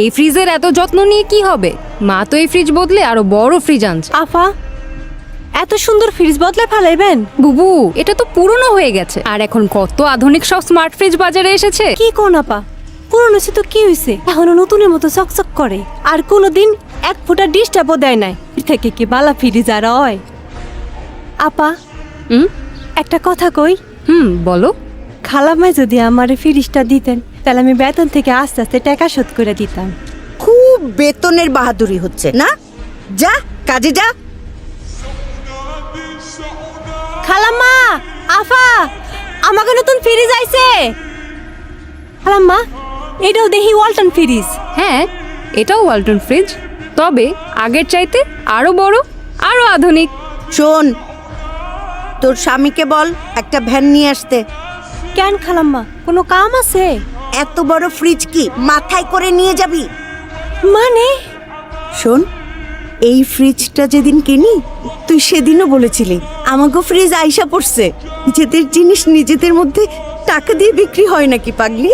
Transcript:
এই ফ্রিজের এত যত্ন নিয়ে কি হবে? মা তো এই ফ্রিজ বদলে আরো বড় ফ্রিজ আনছে। আফা, এত সুন্দর ফ্রিজ বদলে ফেলাইবেন? বুবু, এটা তো পুরনো হয়ে গেছে, আর এখন কত আধুনিক সব স্মার্ট ফ্রিজ বাজারে এসেছে। কি কোন আপা, পুরনো সে তো কি হয়েছে, এখনো নতুনের মতো চকচক করে, আর কোনোদিন এক ফোঁটা ডিস্টার্বও দেয় নাই। এর থেকে কি বালা ফ্রিজ আর হয়? আপা, একটা কথা কই। বলো। খালামায় যদি আমার ফ্রিজটা দিতেন, তাহলে আমি বেতন থেকে আস্তে আস্তে টাকা শোধ করে দিতাম। খুব বেতনের বাহাদুরি হচ্ছে না? যা কাজে যা। খালাম্মা, আফা, আমাকে নতুন ফ্রিজ আইছে। খালাম্মা, এটাও দেখি ওয়ালটন ফ্রিজ। হ্যাঁ, এটাও ওয়ালটন ফ্রিজ, তবে আগের চাইতে আরো বড়, আরো আধুনিক। শোন, তোর স্বামীকে বল একটা ভ্যান নিয়ে আসতে। কেন খালাম্মা, কোনো কাম আছে? এত বড় ফ্রিজ কি মাথায় করে নিয়ে যাবি? মানে? শোন, এই ফ্রিজটা যেদিন কিনি তুই সেদিনও বলেছিলি আমাকে ফ্রিজ আইসা পড়ছে। নিজেদের জিনিস নিজেদের মধ্যে টাকা দিয়ে বিক্রি হয় নাকি পাগলি?